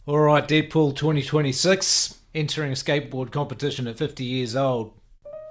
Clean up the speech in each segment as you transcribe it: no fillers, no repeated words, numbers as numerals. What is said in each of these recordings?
Alright, Deadpool 2026, entering a skateboard competition at 50 years old.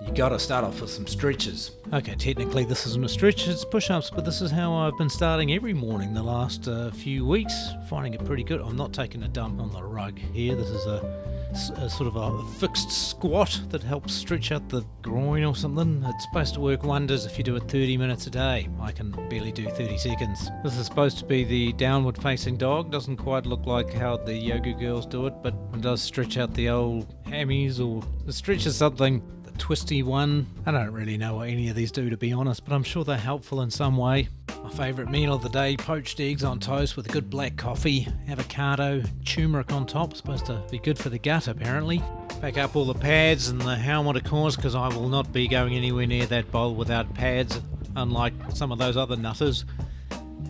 You gotta start off with some stretches. Okay, technically this isn't a stretch, it's push-ups, but this is how I've been starting every morning the last few weeks. Finding it pretty good. I'm not taking a dump on the rug here. This is a sort of a fixed squat that helps stretch out the groin or something. It's supposed to work wonders if you do it 30 minutes a day. I can barely do 30 seconds. This is supposed to be the downward facing dog. Doesn't quite look like how the yoga girls do it, but it does stretch out the old hammies, or it stretches something. Twisty one. I don't really know what any of these do, to be honest, but I'm sure they're helpful in some way. My favourite meal of the day, poached eggs on toast with a good black coffee, avocado, turmeric on top. Supposed to be good for the gut apparently. Pack up all the pads and the helmet of course, because I will not be going anywhere near that bowl without pads, unlike some of those other nutters.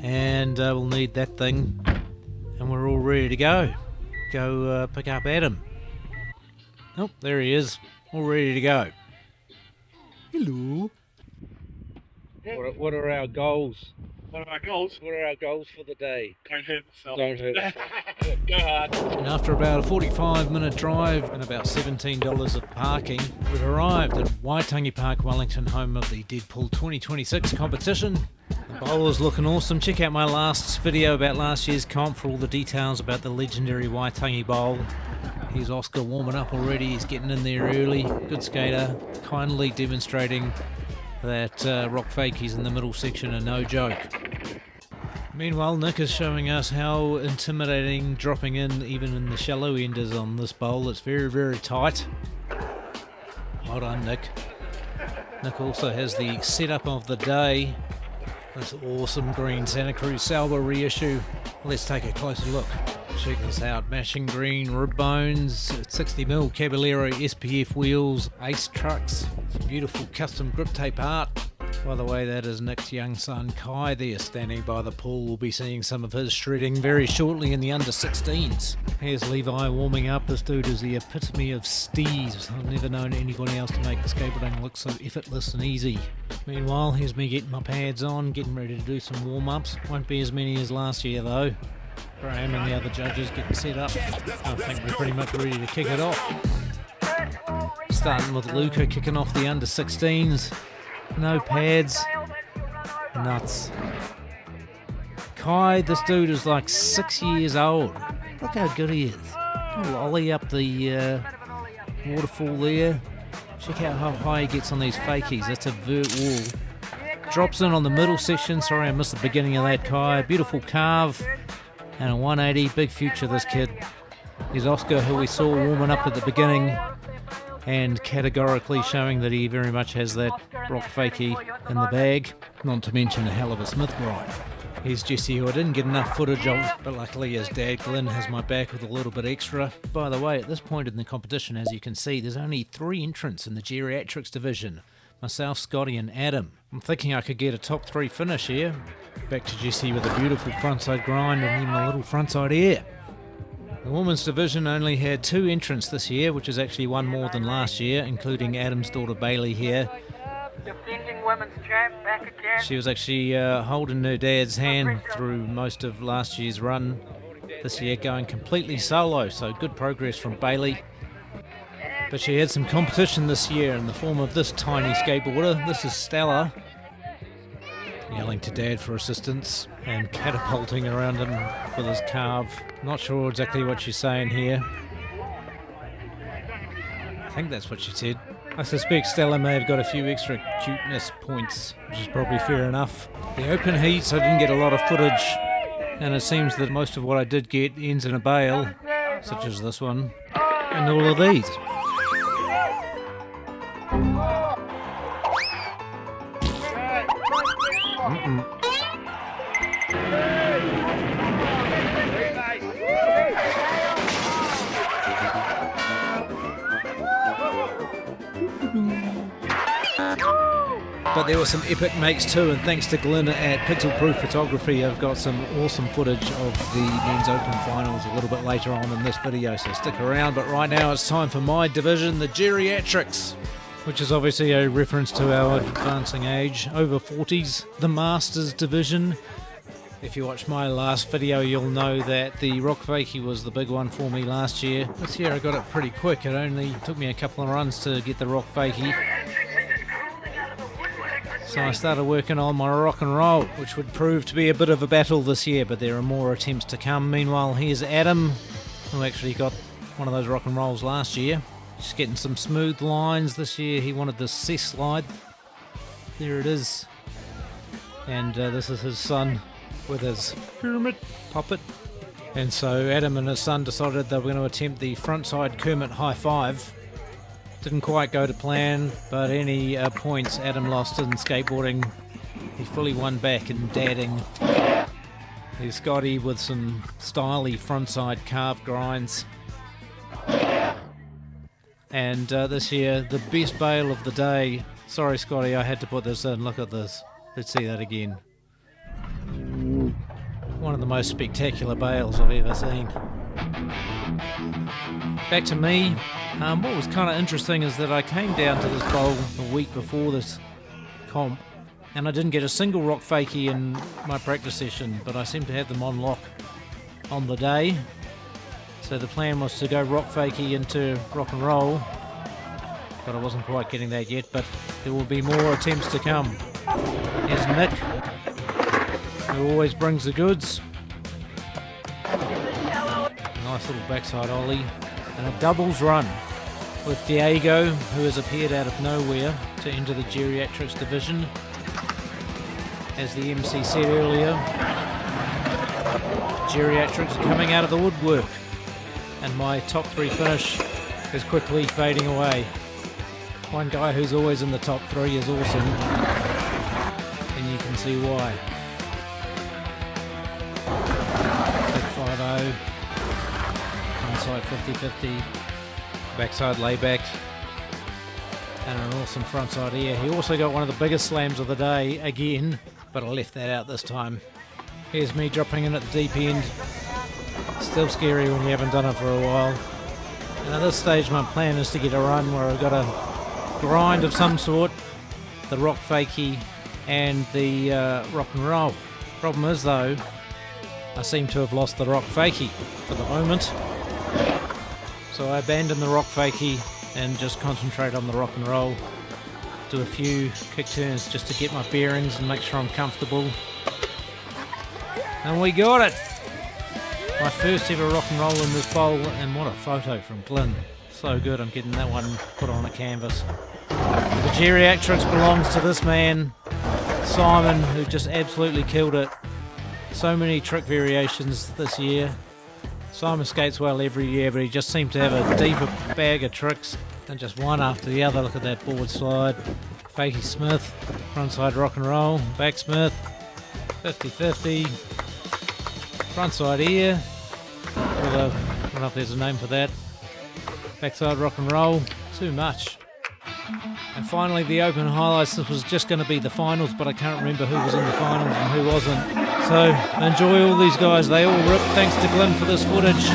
And we'll need that thing, and we're all ready to go. Go pick up Adam. Oh, there he is. All ready to go. Hello. What are our goals? What are our goals? What are our goals for the day? Don't hurt myself. Don't hurt yourself. Go hard. And after about a 45-minute drive and about $17 of parking, we've arrived at Waitangi Park, Wellington, home of the Deadpool 2026 competition. The bowl is looking awesome. Check out my last video about last year's comp for all the details about the legendary Waitangi Bowl. Here's Oscar warming up already. He's getting in there early. Good skater. Kindly demonstrating that rock fakies in the middle section are no joke. Meanwhile, Nick is showing us how intimidating dropping in even in the shallow end is on this bowl. It's very, very tight. Well done, Nick. Nick also has the setup of the day. This awesome green Santa Cruz Salva reissue. Let's take a closer look. Check this out, mashing green rib bones, 60mm Caballero SPF wheels, Ace trucks, some beautiful custom grip tape art. By the way, that is Nick's young son Kai there standing by the pool. We'll be seeing some of his shredding very shortly in the under-16s. Here's Levi warming up. This dude is the epitome of steez. I've never known anybody else to make the skateboarding look so effortless and easy. Meanwhile, here's me getting my pads on, getting ready to do some warm-ups. Won't be as many as last year though. Graham and the other judges getting set up. I think we're pretty much ready to kick it off. Starting with Luca kicking off the under-16s. No pads. Nuts. Kai, this dude is like 6 years old. Look how good he is. Little ollie up the waterfall there. Check out how high he gets on these fakies. That's a vert wall. Drops in on the middle section. Sorry I missed the beginning of that, Kai. Beautiful carve. And a 180, big future this kid. Here's Oscar, who we saw warming up at the beginning and categorically showing that he very much has that rock fakie in the bag, not to mention a hell of a Smith grind. Here's Jesse, who I didn't get enough footage of, but luckily his dad Glenn has my back with a little bit extra. By the way, at this point in the competition, as you can see, there's only 3 entrants in the Geriatrics division. Myself, Scotty and Adam. I'm thinking I could get a top 3 finish here. Back to Jesse with a beautiful frontside grind and even a little frontside air. The women's division only had 2 entrants this year, which is actually 1 more than last year, including Adam's daughter Bailey here. Defending women's champ back again. She was actually holding her dad's hand through most of last year's run. This year going completely solo, so good progress from Bailey. But she had some competition this year in the form of this tiny skateboarder. This is Stella, yelling to Dad for assistance and catapulting around him with his carve. Not sure exactly what she's saying here. I think that's what she said. I suspect Stella may have got a few extra cuteness points, which is probably fair enough. The open heats, I didn't get a lot of footage, and it seems that most of what I did get ends in a bail, such as this one, and all of these. But But there were some epic makes too, and thanks to Glenn at Pixel Proof Photography, I've got some awesome footage of the Men's Open Finals a little bit later on in this video, so stick around. But right now it's time for my division, the Geriatrics, which is obviously a reference to our advancing age, over 40s, the Masters division. If you watched my last video, you'll know that the rock fakie was the big one for me last year. This year I got it pretty quick. It only took me a couple of runs to get the rock fakie. So I started working on my rock and roll, which would prove to be a bit of a battle this year, but there are more attempts to come. Meanwhile, here's Adam, who actually got one of those rock and rolls last year. Just getting some smooth lines this year. He wanted the C slide. There it is. And this is his son with his Kermit puppet. And so Adam and his son decided they were going to attempt the frontside Kermit high five. Didn't quite go to plan, but any points Adam lost in skateboarding, he fully won back in dadding. Here's Scotty with some styly frontside carved grinds. And this year, the best bail of the day. Sorry, Scotty, I had to put this in. Look at this. Let's see that again. One of the most spectacular bails I've ever seen. Back to me. What was kind of interesting is that I came down to this bowl a week before this comp, and I didn't get a single rock fakie in my practice session, but I seemed to have them on lock on the day. So the plan was to go rock fakie into rock and roll, but I wasn't quite getting that yet, but there will be more attempts to come. Here's Nick, who always brings the goods. Nice little backside ollie. And a doubles run with Diego, who has appeared out of nowhere to enter the Geriatrics division. As the MC said earlier, Geriatrics are coming out of the woodwork, and my top 3 finish is quickly fading away. One guy who's always in the top 3 is awesome, and you can see why. Big 5-0. Frontside 50-50, backside layback, and an awesome frontside air. He also got one of the biggest slams of the day again, but I left that out this time. Here's me dropping in at the deep end. Still scary when you haven't done it for a while. And at this stage my plan is to get a run where I've got a grind of some sort, the rock fakie and the rock and roll. Problem is though, I seem to have lost the rock fakie for the moment. So I abandon the rock fakie and just concentrate on the rock and roll. Do a few kick turns just to get my bearings and make sure I'm comfortable. And we got it! My first ever rock and roll in this bowl, and what a photo from Glenn. So good, I'm getting that one put on a canvas. The Geriatrics belongs to this man, Simon, who just absolutely killed it. So many trick variations this year. Simon skates well every year, but he just seemed to have a deeper bag of tricks than just one after the other. Look at that board slide. Fakie Smith, frontside rock and roll, back Smith, 50-50, frontside air, I don't know if there's a name for that, backside rock and roll, too much. And finally the open highlights. This was just going to be the finals, but I can't remember who was in the finals and who wasn't. So enjoy all these guys, they all rip. Thanks to Glenn for this footage.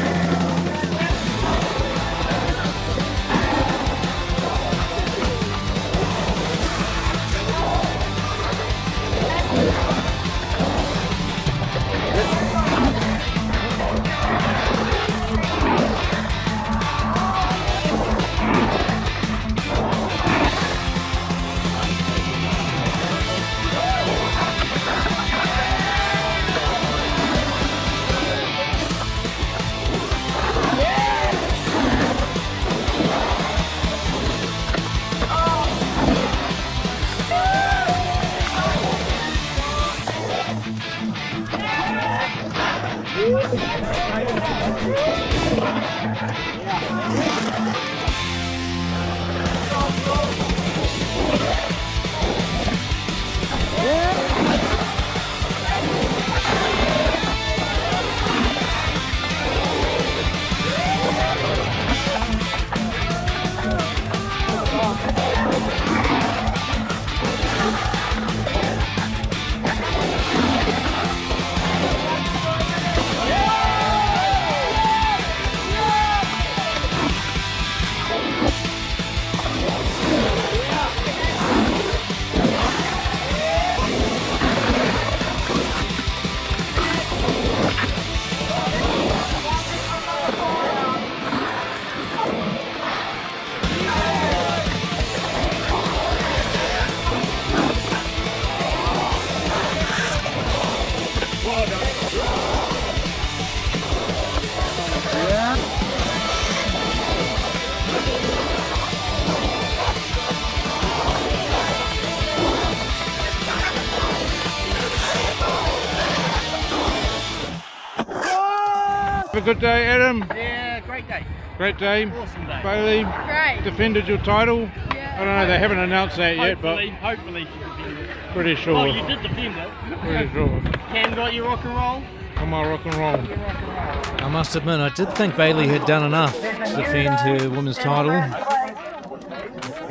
a good day, Adam? Yeah, great day. Great day. Awesome day. Bailey Great. defended your title. Yeah. I don't know, they haven't announced that yet, Hopefully she defended it. but pretty sure. Oh, you did defend it. Pretty sure. Cam got your rock and roll. Come on, rock and roll. I must admit, I did think Bailey had done enough to defend her women's title,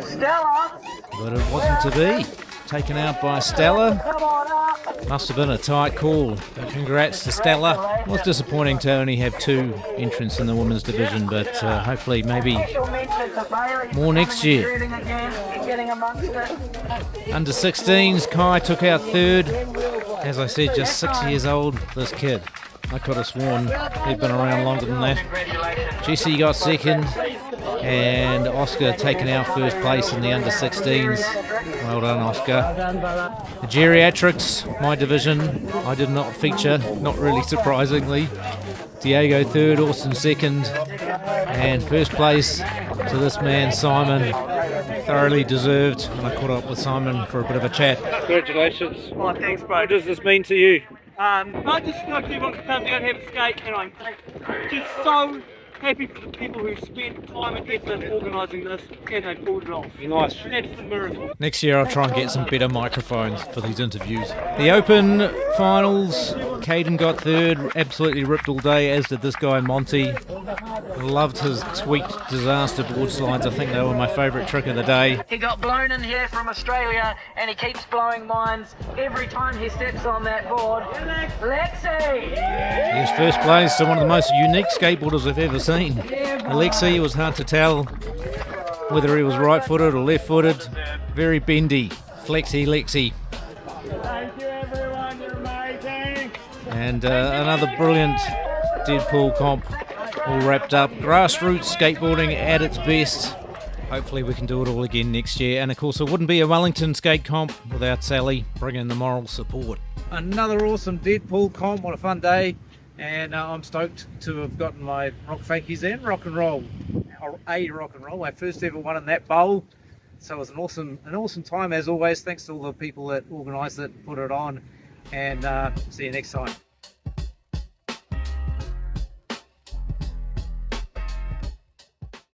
Stella, but it wasn't to be. Taken out by Stella. come on up. Must have been a tight call. But congrats to Stella. It was disappointing to only have 2 entrants in the women's division, but hopefully maybe Special mention to Bailey. more next year. Shooting again, getting amongst it. Under 16s, Kai took out 3rd. As I said, just 6 years old, this kid. I could have sworn he'd been around longer than that. Jesse got 2nd, and Oscar taken out 1st place in the under 16s. Well done, Oscar. The Geriatrics, my division, I did not feature, not really surprisingly. Diego 3rd, Austin 2nd, and 1st place to this man, Simon. Thoroughly deserved, and I caught up with Simon for a bit of a chat. Congratulations. Oh, thanks, bro. What does this mean to you? I just like everyone to come down and have a skate, and I'm just so happy for the people who spent time and effort organising this, and they pulled it off. Nice. That's the miracle. Next year I'll try and get some better microphones for these interviews. The Open finals, Caden got 3rd, absolutely ripped all day, as did this guy Monty. Loved his tweaked disaster board slides, I think they were my favourite trick of the day. He got blown in here from Australia, and he keeps blowing mines every time he steps on that board. Lexi! He was 1st place to one of the most unique skateboarders I've ever seen. Alexi, it was hard to tell whether he was right-footed or left-footed. Very bendy. Flexi Lexi. Thank you, everyone. You're amazing. And another brilliant Deadpool comp all wrapped up. Grassroots skateboarding at its best. Hopefully we can do it all again next year. And of course it wouldn't be a Wellington skate comp without Sally bringing the moral support. Another awesome Deadpool comp. What a fun day. And I'm stoked to have gotten my rock fakies and rock and roll. My first ever one in that bowl. So it was an awesome time as always. Thanks to all the people that organised it, put it on. And see you next time.